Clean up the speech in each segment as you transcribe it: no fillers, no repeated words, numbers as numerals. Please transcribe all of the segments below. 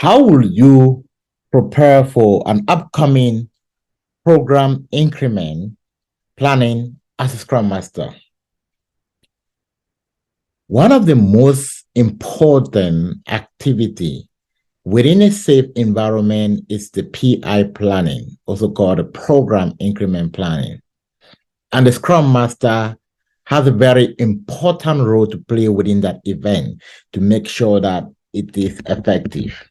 How will you prepare for an upcoming program increment planning as a Scrum Master? One of the most important activity within a safe environment is the PI planning, also called the program increment planning. And the Scrum Master has a very important role to play within that event to make sure that it is effective.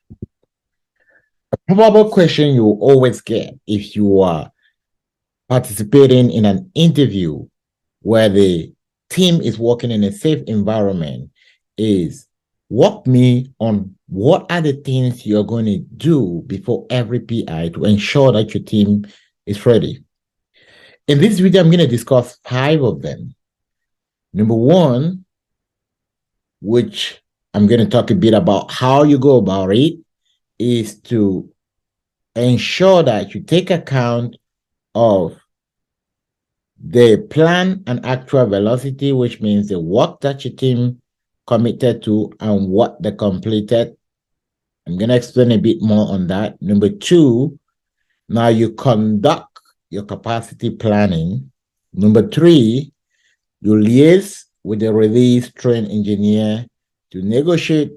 A probable question you will always get if you are participating in an interview where the team is working in a safe environment is, walk me on what are the things you're going to do before every PI to ensure that your team is ready. In this video, I'm going to discuss 5 of them. Number 1, which I'm going to talk a bit about how you go about it, is to ensure that you take account of the plan and actual velocity, which means the work that your team committed to and what they completed. I'm going to explain a bit more on that. Number 2, now you conduct your capacity planning. Number 3, you liaise with the release train engineer to negotiate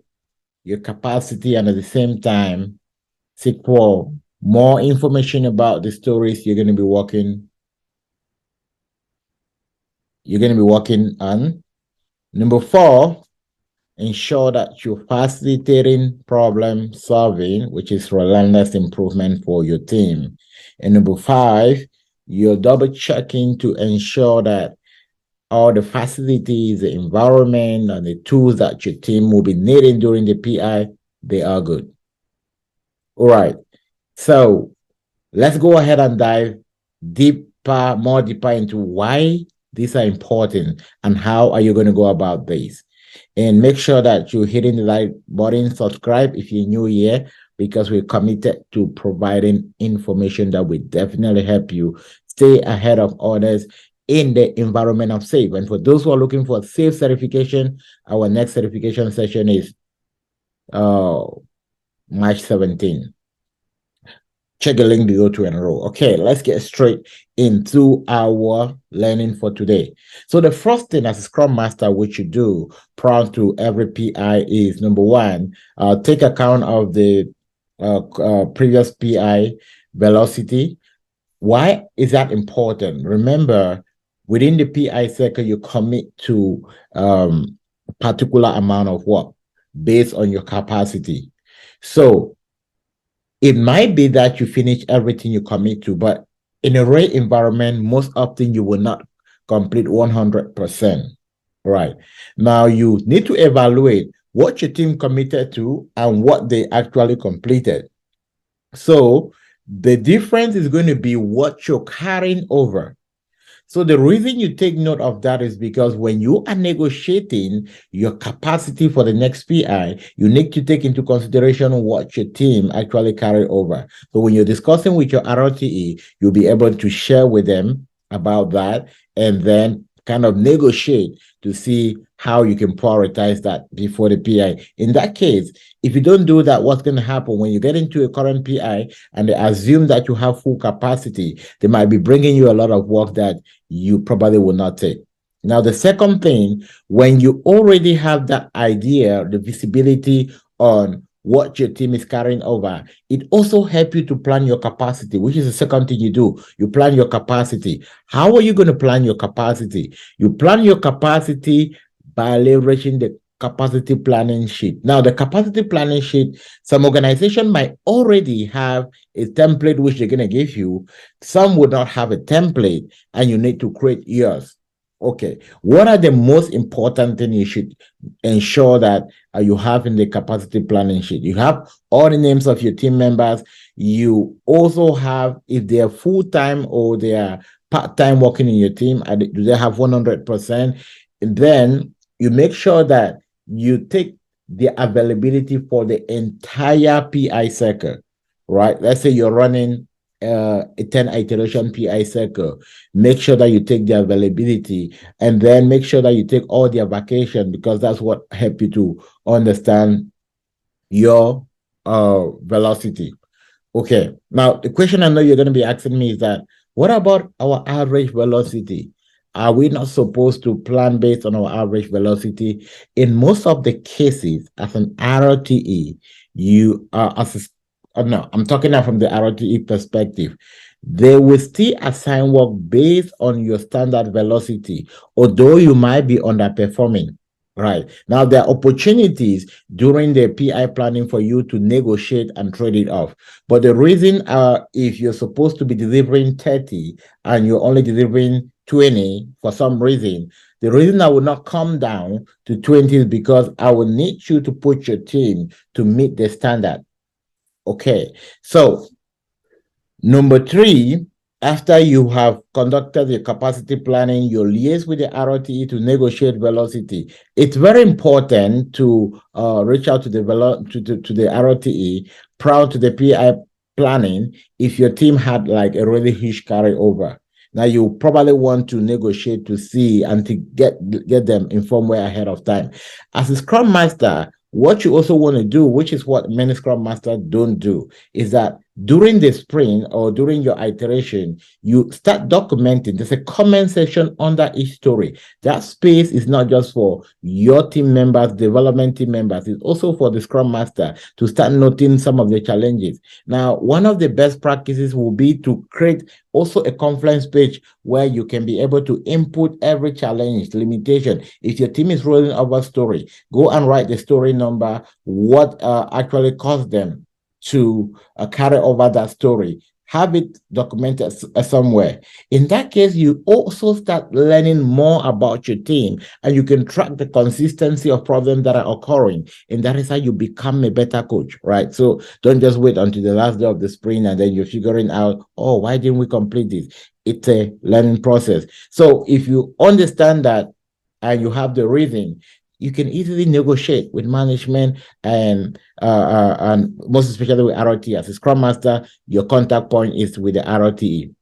your capacity and at the same time seek for more information about the stories you're going to be working on. Number 4, ensure that you're facilitating problem solving, which is relentless improvement for your team. And number 5, you're double checking to ensure that all the facilities, the environment, and the tools that your team will be needing during the PI, they are good. All right. So let's go ahead and dive more deeper into why these are important and how are you going to go about this. And make sure that you're hitting the like button, subscribe if you're new here, because we're committed to providing information that will definitely help you stay ahead of others in the environment of SAFE. And for those who are looking for SAFE certification, our next certification session is March 17. Check the link below to enroll. Okay, let's get straight into our learning for today. So the first thing as a Scrum Master, which you do prior to every PI is, number 1, take account of the previous PI velocity. Why is that important? Remember, within the PI cycle, you commit to a particular amount of work based on your capacity. So it might be that you finish everything you commit to, but in a rare environment, most often you will not complete 100%. Right. Now you need to evaluate what your team committed to and what they actually completed. So the difference is going to be what you're carrying over. So the reason you take note of that is because when you are negotiating your capacity for the next PI, you need to take into consideration what your team actually carry over. So when you're discussing with your ROTE, you'll be able to share with them about that and then kind of negotiate to see how you can prioritize that before the PI. In that case, if you don't do that, what's going to happen when you get into a current PI and they assume that you have full capacity, they might be bringing you a lot of work that you probably will not take. Now, the second thing, when you already have that idea, the visibility on what your team is carrying over, it also helps you to plan your capacity, which is the second thing you do. You plan your capacity. How are you going to plan your capacity? You plan your capacity by leveraging the capacity planning sheet. Now, the capacity planning sheet, some organization might already have a template which they're going to give you. Some would not have a template, and you need to create yours. Okay, what are the most important things you should ensure that you have in the capacity planning sheet? You have all the names of your team members. You also have if they are full-time or they are part-time working in your team, do they have 100%? And then you make sure that you take the availability for the entire PI cycle, right? Let's say you're running a 10 iteration PI cycle. Make sure that you take the availability and then make sure that you take all their vacation, because that's what help you to understand your velocity. Okay. Now, the question I know you're going to be asking me is that what about our average velocity? Are we not supposed to plan based on our average velocity? In most of the cases, as an ROTE, you are no, I'm talking now from the ROTE perspective. They will still assign work based on your standard velocity, although you might be underperforming. Right. Now, there are opportunities during the PI planning for you to negotiate and trade it off. But the reason, if you're supposed to be delivering 30 and you're only delivering 20 for some reason, the reason I will not come down to 20 is because I will need you to put your team to meet the standard. Okay. So, number three, after you have conducted the capacity planning, you liaise with the ROTE to negotiate velocity. It's very important to reach out to the ROTE prior to the PI planning if your team had like a really huge carryover. Now you probably want to negotiate to see and to get them informed way ahead of time. As a Scrum Master, what you also want to do, which is what many Scrum Masters don't do, is that during the sprint or during your iteration, you start documenting. There's a comment section under each story. That space is not just for your team members, development team members, it's also for the Scrum Master to start noting some of the challenges. Now, one of the best practices will be to create also a Confluence page where you can be able to input every challenge, limitation. If your team is rolling over story, go and write the story number, what actually caused them to carry over that story. Have it documented somewhere. In that case, you also start learning more about your team and you can track the consistency of problems that are occurring. And that is how you become a better coach, right? So don't just wait until the last day of the sprint and then you're figuring out, oh, why didn't we complete this? It's a learning process. So if you understand that and you have the reason, you can easily negotiate with management and most especially with ROTE. As a Scrum Master, your contact point is with the ROTE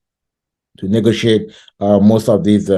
to negotiate most of these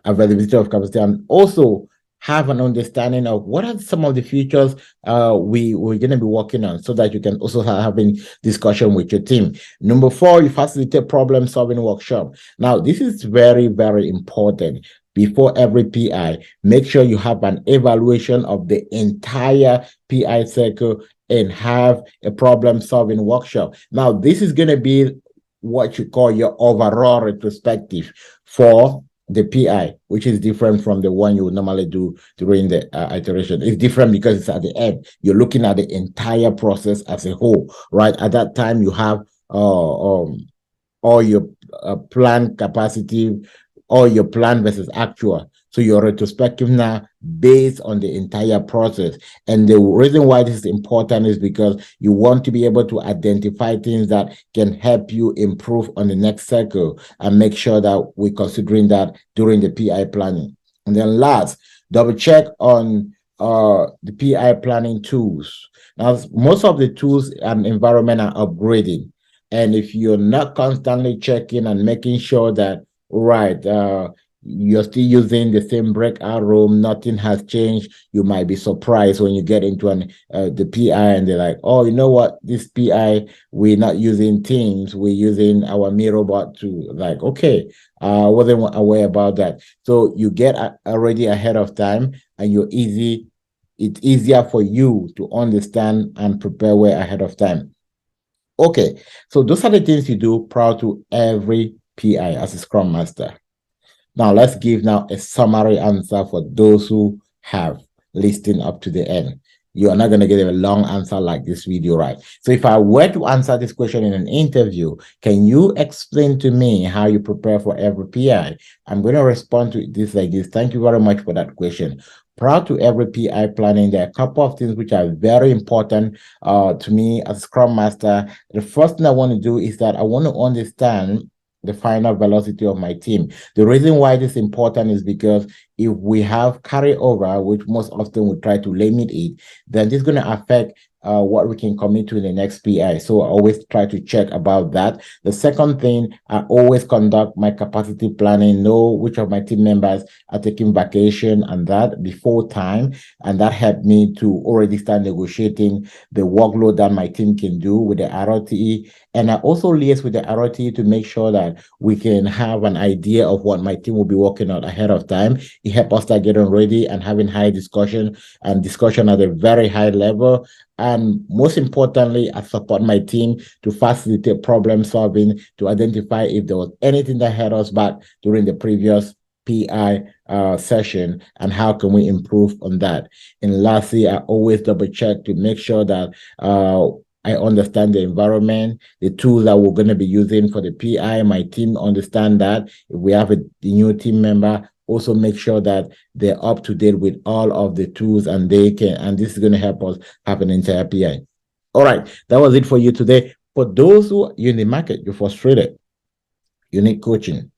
availability of capacity, and also have an understanding of what are some of the features we're going to be working on so that you can also have a discussion with your team. Number four, you facilitate problem solving workshop. Now, this is very, very important. Before every PI, make sure you have an evaluation of the entire PI cycle and have a problem solving workshop. Now, this is going to be what you call your overall retrospective for the PI, which is different from the one you would normally do during the iteration. It's different because it's at the end. You're looking at the entire process as a whole, right? At that time, you have all your plan capacity, or your plan versus actual. So your retrospective now based on the entire process. And the reason why this is important is because you want to be able to identify things that can help you improve on the next cycle and make sure that we're considering that during the PI planning. And then last, double check on the PI planning tools. Now, most of the tools and environment are upgrading. And if you're not constantly checking and making sure that right, you're still using the same breakout room, nothing has changed, you might be surprised when you get into the PI and they're like, oh, you know what, this PI, we're not using Teams, we're using our Mirrorbot to, like, okay, I wasn't aware about that. So you get already ahead of time and it's easier for you to understand and prepare way ahead of time. Okay, so those are the things you do prior to every PI as a Scrum Master. Now, let's give now a summary answer for those who have listened up to the end. You are not going to get a long answer like this video, right? So if I were to answer this question in an interview, can you explain to me how you prepare for every PI? I'm going to respond to this like this. Thank you very much for that question. Prior to every PI planning, there are a couple of things which are very important to me as a Scrum Master. The first thing I want to do is that I want to understand the final velocity of my team. The reason why this is important is because if we have carryover, which most often we try to limit it, then this is going to affect what we can commit to in the next PI. So I always try to check about that. The second thing, I always conduct my capacity planning, know which of my team members are taking vacation and that before time. And that helped me to already start negotiating the workload that my team can do with the ROTE. And I also liaise with the ROTE to make sure that we can have an idea of what my team will be working on ahead of time. It helps us start getting ready and having high discussion at a very high level. And most importantly, I support my team to facilitate problem solving, to identify if there was anything that held us back during the previous PI session and how can we improve on that. And lastly, I always double check to make sure that I understand the environment, the tools that we're going to be using for the PI. My team understand that. If we have a new team member, also make sure that they're up to date with all of the tools and this is going to help us have an entire PI. All right, that was it for you today. For those who are in the market, you're frustrated, you need coaching,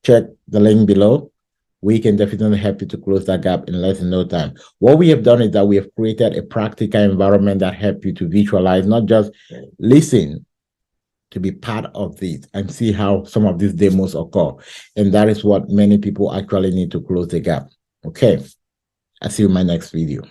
check the link below. We can definitely help you to close that gap in less than no time. What we have done is that we have created a practical environment that helps you to visualize, not just listen, to be part of this and see how some of these demos occur. And that is what many people actually need to close the gap. Okay, I'll see you in my next video.